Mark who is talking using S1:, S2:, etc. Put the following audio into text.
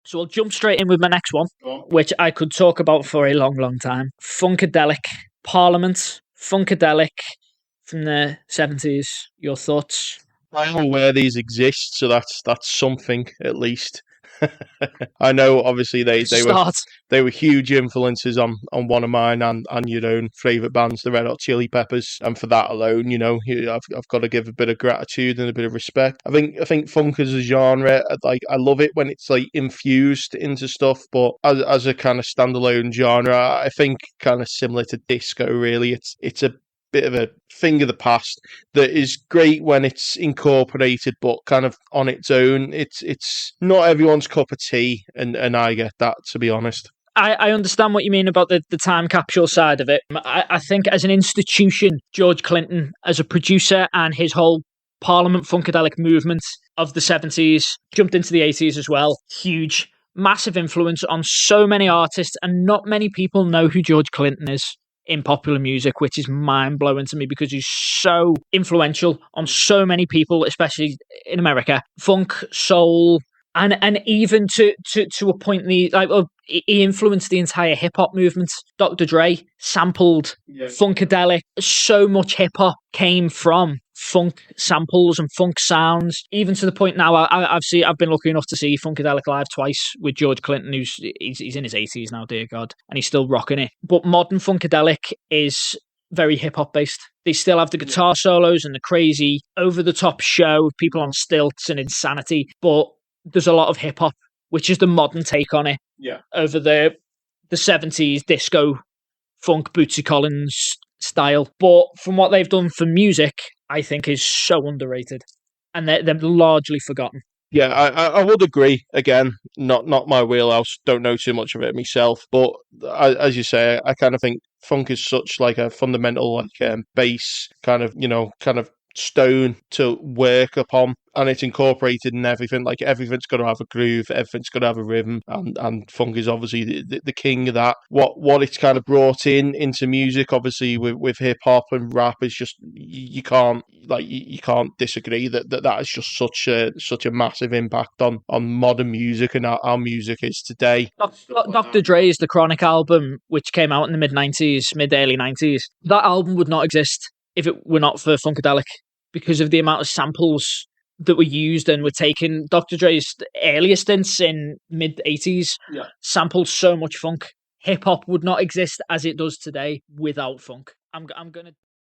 S1: So I'll jump straight in with my next one,
S2: Go on.
S1: which I could talk about for a long, long time. Funkadelic, Parliament, Funkadelic from the 70s. Your thoughts?
S2: I'm aware these exist, so that's something at least. I know, obviously,
S1: Start.
S2: they were huge influences on one of mine and your own favourite bands, the Red Hot Chili Peppers, and for that alone, I've got to give a bit of gratitude and a bit of respect. I think funk as a genre, like, I love it when it's like infused into stuff, but as a kind of standalone genre, I think kind of similar to disco. Really, it's a bit of a thing of the past that is great when it's incorporated, but kind of on its own. It's not everyone's cup of tea, and I get that, to be honest.
S1: I understand what you mean about the time capsule side of it. I think as an institution, George Clinton, as a producer, and his whole Parliament Funkadelic movement of the 70s, jumped into the 80s as well. Huge, massive influence on so many artists, and not many people know who George Clinton is in popular music, which is mind-blowing to me because he's so influential on so many people, especially in America. Funk, soul, and even to a point, he influenced the entire hip-hop movement. Dr. Dre sampled Funkadelic. So much hip-hop came from funk samples and funk sounds, even to the point now I've been lucky enough to see Funkadelic live twice with George Clinton, he's in his 80s now, dear God, and he's still rocking it. But modern Funkadelic is very hip-hop based. They still have the guitar solos and the crazy over-the-top show of people on stilts and insanity, but there's a lot of hip-hop, which is the modern take on it, over the 70s disco funk Bootsy Collins style. But from what they've done for music, I think is so underrated, and they're largely forgotten.
S2: Yeah, I would agree. Again, not my wheelhouse. Don't know too much of it myself, but as you say, I kind of think funk is such like a fundamental base kind of stone to work upon, and it's incorporated in everything. Like, everything's got to have a groove, everything's got to have a rhythm, and funk is obviously the king of that. What it's kind of brought into music, obviously with hip hop and rap, is just you can't disagree that is just such a massive impact on modern music and how music is today.
S1: Dr. Dre's The Chronic album, which came out in the mid-early 90s, that album would not exist if it were not for Funkadelic, because of the amount of samples that were used and were taken. Dr. Dre's earlier stints in mid-80s sampled so much funk. Hip-hop would not exist as it does today without funk. I'm going to